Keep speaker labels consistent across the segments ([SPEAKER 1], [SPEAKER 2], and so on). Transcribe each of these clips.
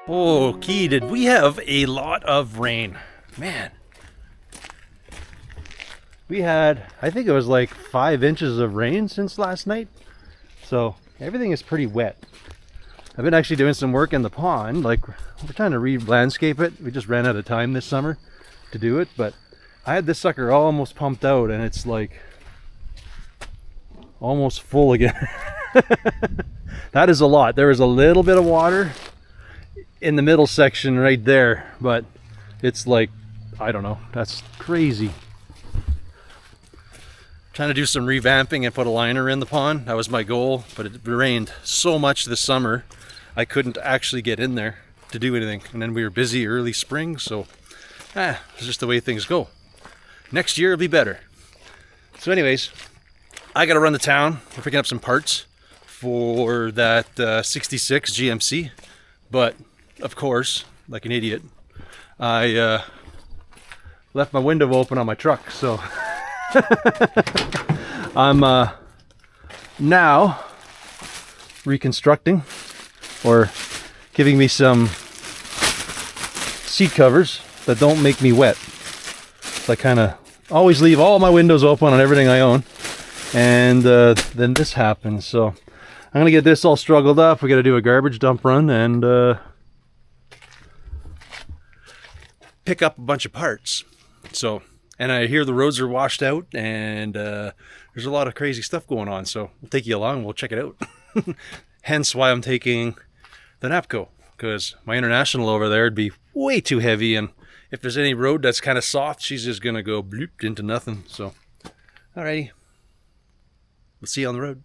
[SPEAKER 1] Okay, did we have a lot of rain? Man. We had, I think it was like 5 inches of rain since last night. So everything is pretty wet. I've been actually doing some work in the pond. Like, we're trying to re-landscape it. We just ran out of time this summer to do it. But I had this sucker almost pumped out and it's like almost full again. That is a lot. There is a little bit of water in the middle section right there, but it's like, I don't know, that's crazy. Trying to do some revamping and put a liner in the pond. That was my goal, but it rained so much this summer I couldn't actually get in there to do anything. And then we were busy early spring, so it's just the way things go. Next year it'll be better. So anyways, I gotta run to town. We're picking up some parts for that 66 GMC, but of course, like an idiot, I left my window open on my truck, so I'm now reconstructing or giving me some seat covers that don't make me wet. So I kind of always leave all my windows open on everything I own, and then this happens. So I'm gonna get this all struggled up. We got to do a garbage dump run and pick up a bunch of parts. So, and I hear the roads are washed out and there's a lot of crazy stuff going on, so we'll take you along, we'll check it out. Hence why I'm taking the Napco, because my International over there would be way too heavy, and if there's any road that's kind of soft, she's just gonna go bloop into nothing. So alrighty, we'll see you on the road.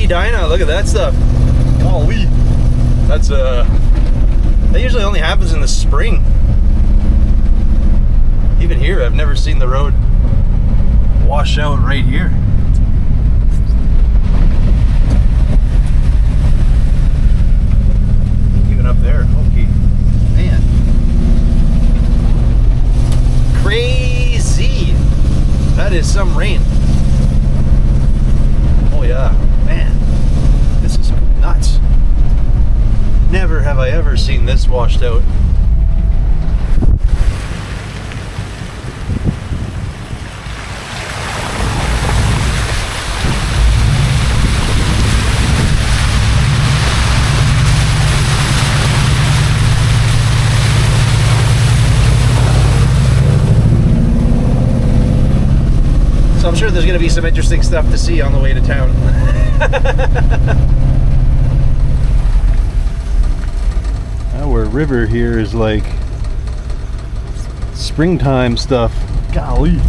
[SPEAKER 1] Dinah, look at that stuff. Golly. That's that usually only happens in the spring. Even here, I've never seen the road wash out right here. Even up there. Okay. Man. Crazy. That is some rain. Oh yeah. Man, this is nuts. Never have I ever seen this washed out. So I'm sure there's going to be some interesting stuff to see on the way to town. Our river here is like springtime stuff. Golly.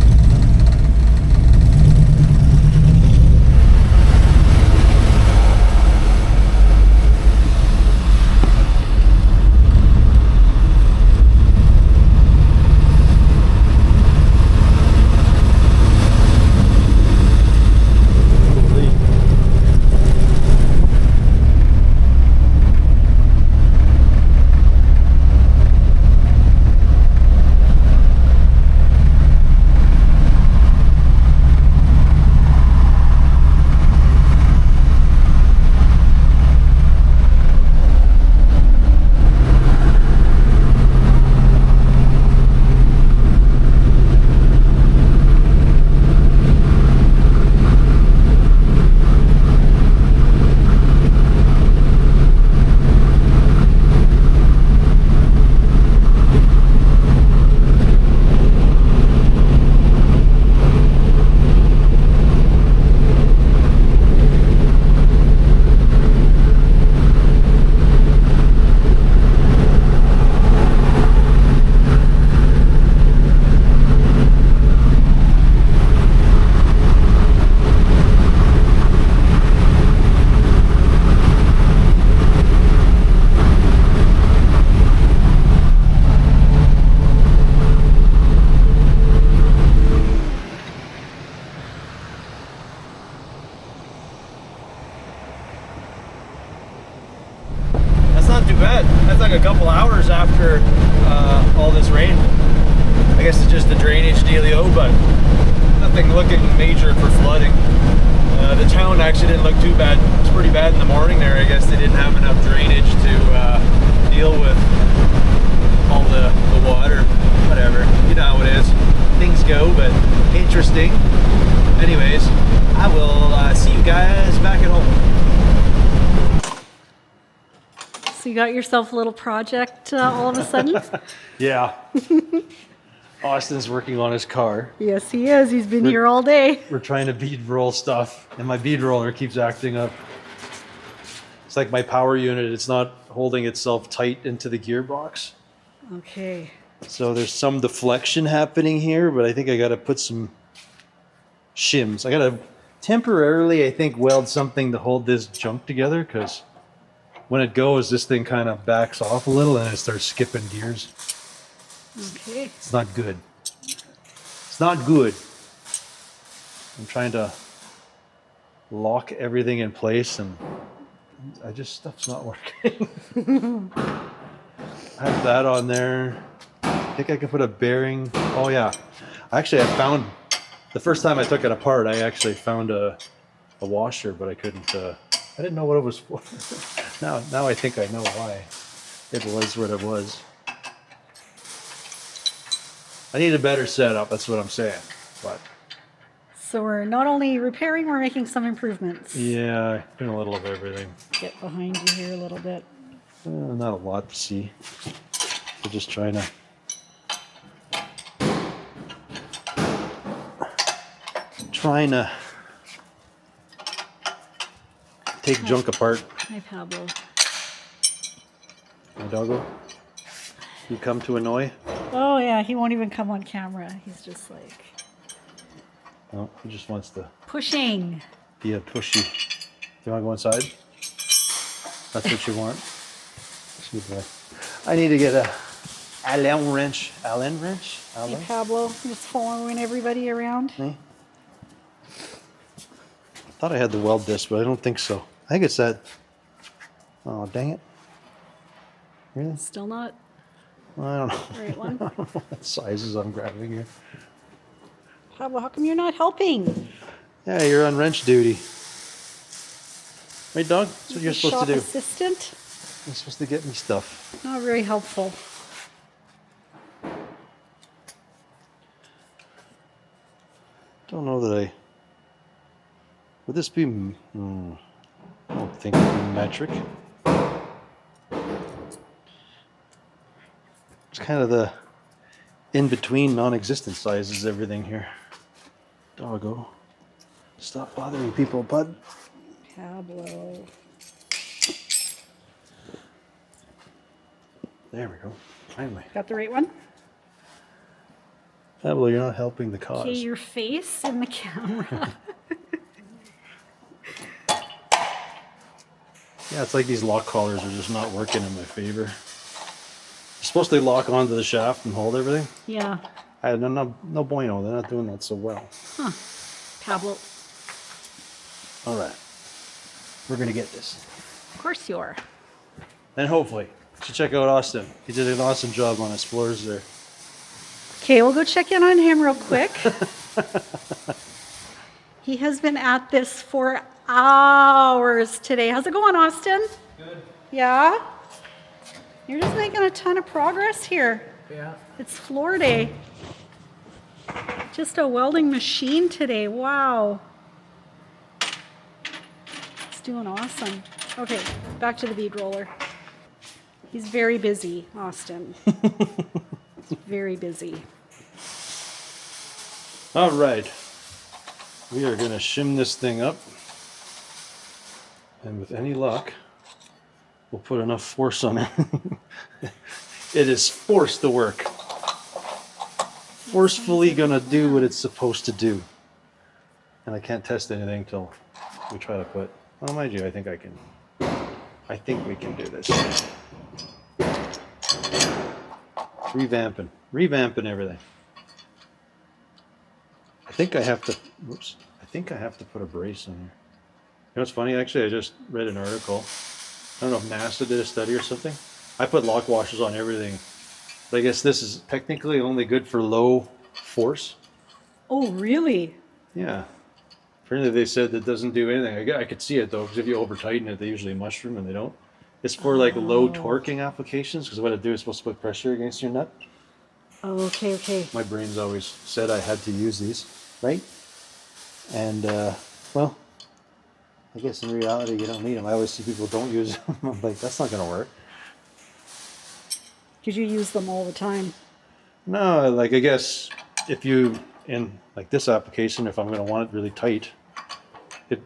[SPEAKER 1] bad. That's like a couple hours after all this rain. I guess it's just a drainage dealio, but nothing looking major for flooding. The town actually didn't look too bad. It was pretty bad in the morning there. I guess they didn't have enough drainage to deal with all the water. Whatever, you know how it is. Things go, but interesting. Anyways, I will see you guys back at home.
[SPEAKER 2] So you got yourself a little project all of a sudden?
[SPEAKER 1] Yeah. Austin's working on his car.
[SPEAKER 2] Yes, he is. He's been here all day.
[SPEAKER 1] We're trying to bead roll stuff, and my bead roller keeps acting up. It's like my power unit. It's not holding itself tight into the gearbox.
[SPEAKER 2] Okay.
[SPEAKER 1] So there's some deflection happening here, but I think I got to put some shims. I got to temporarily, I think, weld something to hold this junk together, because when it goes, this thing kind of backs off a little and it starts skipping gears.
[SPEAKER 2] Okay.
[SPEAKER 1] It's not good. It's not good. I'm trying to lock everything in place, and stuff's not working. I have that on there. I think I can put a bearing. Oh yeah. Actually, I found, the first time I took it apart, I actually found a washer, but I couldn't, I didn't know what it was for. Now I think I know why it was what it was. I need a better setup, that's what I'm saying. But
[SPEAKER 2] So we're not only repairing, we're making some improvements.
[SPEAKER 1] yeah, doing a little of everything.
[SPEAKER 2] Get behind you here a little bit.
[SPEAKER 1] Not a lot to see. We're just trying to take junk apart.
[SPEAKER 2] Hi, Pablo.
[SPEAKER 1] My doggo, you come to annoy?
[SPEAKER 2] Oh, yeah, he won't even come on camera. He's just like...
[SPEAKER 1] Oh, he just wants to
[SPEAKER 2] pushing.
[SPEAKER 1] be a pushy. Do you want to go inside? That's what you want? Good boy. I need to get a Allen wrench. Allen wrench?
[SPEAKER 2] Hey, Pablo, just following everybody around.
[SPEAKER 1] Me? I thought I had the weld disc, but I don't think so. I think it's that. Oh, dang it. Really?
[SPEAKER 2] Still not
[SPEAKER 1] I don't know.
[SPEAKER 2] the right one.
[SPEAKER 1] I don't know what sizes I'm grabbing here.
[SPEAKER 2] Pablo, how come you're not helping?
[SPEAKER 1] Yeah, you're on wrench duty. Right, dog? That's what you're supposed to do.
[SPEAKER 2] Shop assistant?
[SPEAKER 1] You're supposed to get me stuff.
[SPEAKER 2] Not very helpful.
[SPEAKER 1] Don't know that I... Would this be... I don't think it would be metric. It's kind of the in-between non-existent sizes, everything here. Doggo. Stop bothering people, bud.
[SPEAKER 2] Pablo.
[SPEAKER 1] There we go. Finally.
[SPEAKER 2] Got the right one?
[SPEAKER 1] Pablo, you're not helping the cause.
[SPEAKER 2] Okay, your face in the camera.
[SPEAKER 1] Yeah, it's like these lock collars are just not working in my favor. You're supposed to lock onto the shaft and hold everything.
[SPEAKER 2] Yeah.
[SPEAKER 1] No bueno. They're not doing that so well.
[SPEAKER 2] Huh. Pablo.
[SPEAKER 1] All right. We're going to get this.
[SPEAKER 2] Of course you are.
[SPEAKER 1] And hopefully. You should check out Austin. He did an awesome job on his floors there.
[SPEAKER 2] Okay, we'll go check in on him real quick. He has been at this for hours today. How's it going, Austin?
[SPEAKER 3] Good.
[SPEAKER 2] Yeah? You're just making a ton of progress here.
[SPEAKER 3] Yeah.
[SPEAKER 2] It's floor day. Just a welding machine today. Wow. It's doing awesome. Okay, back to the bead roller. He's very busy, Austin. Very busy.
[SPEAKER 1] All right. We are going to shim this thing up. And with any luck, we'll put enough force on it. It is forced to work. Forcefully going to do what it's supposed to do. And I can't test anything till we try to put... Oh, mind you, I think we can do this. Revamping everything. I think I have to put a brace on here. You know what's funny? Actually, I just read an article. I don't know if NASA did a study or something. I put lock washers on everything. But I guess this is technically only good for low force.
[SPEAKER 2] Oh, really?
[SPEAKER 1] Yeah. Apparently they said that doesn't do anything. I could see it though, because if you over tighten it, they usually mushroom and they don't. It's for like low torquing applications, because what it do is supposed to put pressure against your nut.
[SPEAKER 2] Oh, okay, okay.
[SPEAKER 1] My brain's always said I had to use these, right? And well, I guess in reality you don't need them. I always see people don't use them. I'm like, that's not going to work.
[SPEAKER 2] Because you use them all the time.
[SPEAKER 1] No, like I guess if you, in like this application, if I'm going to want it really tight, it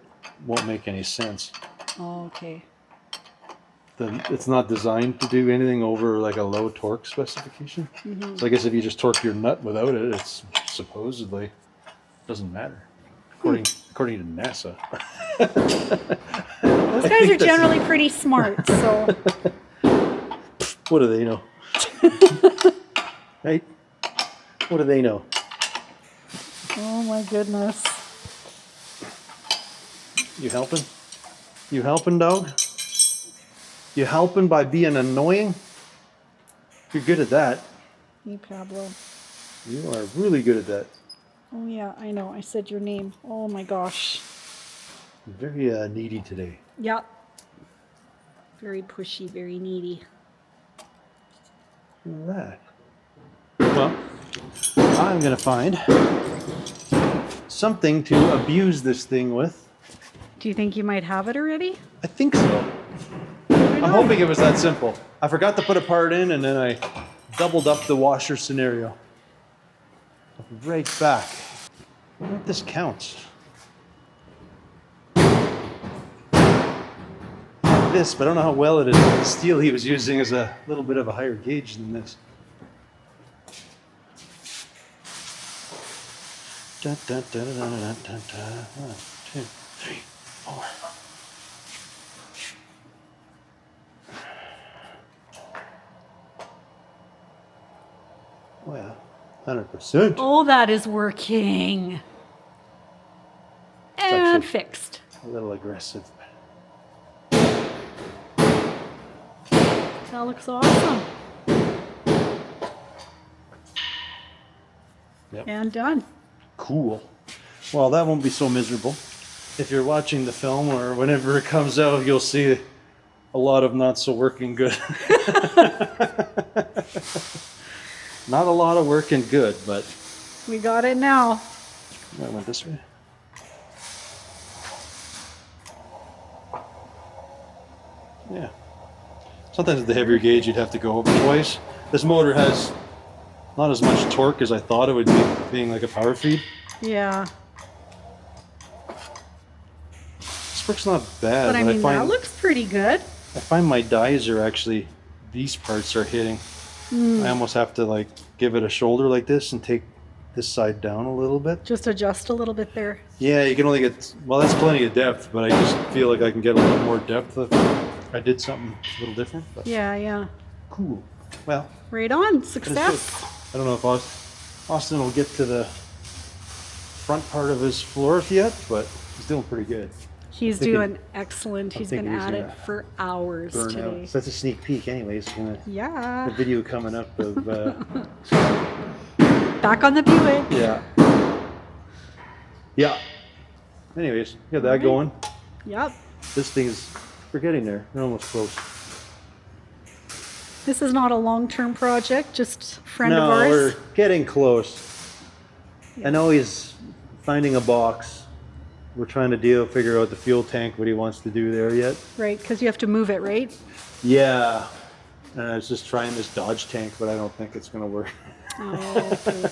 [SPEAKER 1] won't make any sense.
[SPEAKER 2] Oh, okay.
[SPEAKER 1] It's not designed to do anything over like a low torque specification.
[SPEAKER 2] Mm-hmm.
[SPEAKER 1] So I guess if you just torque your nut without it, it's supposedly doesn't matter, according to NASA.
[SPEAKER 2] Those guys are generally pretty smart, so.
[SPEAKER 1] What do they know? Right? What do they know?
[SPEAKER 2] Oh my goodness.
[SPEAKER 1] You helping? You helping, dog? You helping by being annoying? You're good at that.
[SPEAKER 2] Hey, Pablo.
[SPEAKER 1] You are really good at that.
[SPEAKER 2] Oh yeah, I know. I said your name. Oh my gosh.
[SPEAKER 1] You're very needy today.
[SPEAKER 2] Yep. Very pushy, very needy.
[SPEAKER 1] Look at that. Well, I'm going to find something to abuse this thing with.
[SPEAKER 2] Do you think you might have it already?
[SPEAKER 1] I think so. I'm hoping it was that simple. I forgot to put a part in and then I doubled up the washer scenario. I'll be right back. I wonder if this counts. This, but I don't know how well it is. The steel he was using is a little bit of a higher gauge than this. Dun, dun, dun, dun, dun, dun, dun, dun. 1, 2, 3, 4. Well, 100%.
[SPEAKER 2] Oh, that is working. And
[SPEAKER 1] actually
[SPEAKER 2] fixed.
[SPEAKER 1] A little aggressive.
[SPEAKER 2] That looks awesome.
[SPEAKER 1] Yep.
[SPEAKER 2] And done.
[SPEAKER 1] Cool. Well, that won't be so miserable. If you're watching the film or whenever it comes out, you'll see a lot of not so working good. Not a lot of working good, but
[SPEAKER 2] We got it now.
[SPEAKER 1] I went this way. Yeah. Sometimes with the heavier gauge, you'd have to go over twice. This motor has not as much torque as I thought it would be, being like a power feed.
[SPEAKER 2] Yeah.
[SPEAKER 1] This work's not bad,
[SPEAKER 2] But I mean,
[SPEAKER 1] find
[SPEAKER 2] that looks pretty good.
[SPEAKER 1] I find my dies are actually, these parts are hitting. I almost have to like give it a shoulder like this and take this side down a little bit.
[SPEAKER 2] Just adjust a little bit there.
[SPEAKER 1] Yeah, you can only get, well, that's plenty of depth, but I just feel like I can get a little more depth if I did something a little different. But
[SPEAKER 2] Yeah, yeah.
[SPEAKER 1] cool. Well,
[SPEAKER 2] Right on.
[SPEAKER 1] that's
[SPEAKER 2] Success.
[SPEAKER 1] good. I don't know if Austin will get to the front part of his floor yet, but he's doing pretty good.
[SPEAKER 2] He's
[SPEAKER 1] thinking-
[SPEAKER 2] doing excellent. He's been
[SPEAKER 1] thinking he's
[SPEAKER 2] at it
[SPEAKER 1] gonna
[SPEAKER 2] for hours
[SPEAKER 1] Burn
[SPEAKER 2] today.
[SPEAKER 1] out. So that's a sneak peek anyways. The
[SPEAKER 2] Yeah.
[SPEAKER 1] video coming up of,
[SPEAKER 2] Back on the Buick.
[SPEAKER 1] yeah. Yeah. Anyways, got that
[SPEAKER 2] Alright.
[SPEAKER 1] going.
[SPEAKER 2] Yep.
[SPEAKER 1] This thing is, we're getting there. We're almost close.
[SPEAKER 2] This is not a long-term project, just a friend
[SPEAKER 1] No,
[SPEAKER 2] of ours.
[SPEAKER 1] we're getting close. I know he's finding a box. We're trying to figure out the fuel tank, what he wants to do there yet.
[SPEAKER 2] Right, because you have to move it, right?
[SPEAKER 1] Yeah. I was just trying this Dodge tank, but I don't think it's going to work.
[SPEAKER 2] Oh, okay.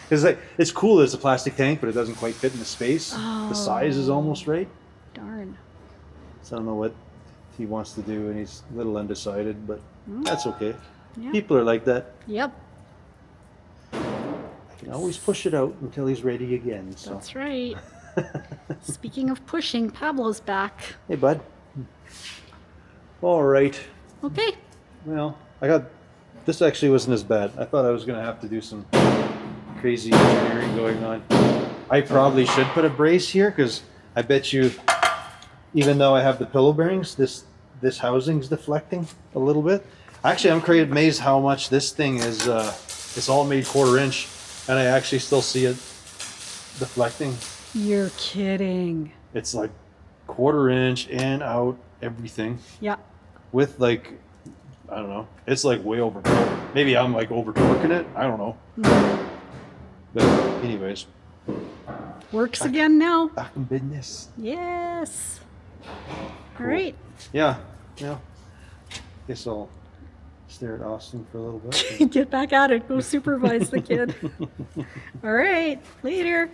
[SPEAKER 1] Because it's cool, it's a plastic tank, but it doesn't quite fit in the space. The size is almost right.
[SPEAKER 2] Darn.
[SPEAKER 1] So I don't know what he wants to do, and he's a little undecided, but that's okay.
[SPEAKER 2] Yeah.
[SPEAKER 1] People are like that.
[SPEAKER 2] Yep,
[SPEAKER 1] I can always push it out until he's ready again. So.
[SPEAKER 2] that's right. Speaking of pushing, Pablo's back.
[SPEAKER 1] Hey, bud. All right.
[SPEAKER 2] Okay.
[SPEAKER 1] Well, this actually wasn't as bad. I thought I was going to have to do some crazy engineering going on. I probably should put a brace here, because I bet you, even though I have the pillow bearings, this housing's deflecting a little bit. Actually, I'm quite amazed how much this thing is. It's all made 1/4 inch, and I actually still see it deflecting.
[SPEAKER 2] You're kidding.
[SPEAKER 1] It's like 1/4 inch and out everything
[SPEAKER 2] Yeah.
[SPEAKER 1] with like, I don't know. It's like way over. Maybe I'm like over torquing it. I don't know. But anyways,
[SPEAKER 2] Works again now.
[SPEAKER 1] back in business.
[SPEAKER 2] Yes.
[SPEAKER 1] Cool.
[SPEAKER 2] All right.
[SPEAKER 1] Yeah. Yeah. Guess I'll stare at Austin for a little bit.
[SPEAKER 2] Get back at it. Go supervise the kid. All right. Later.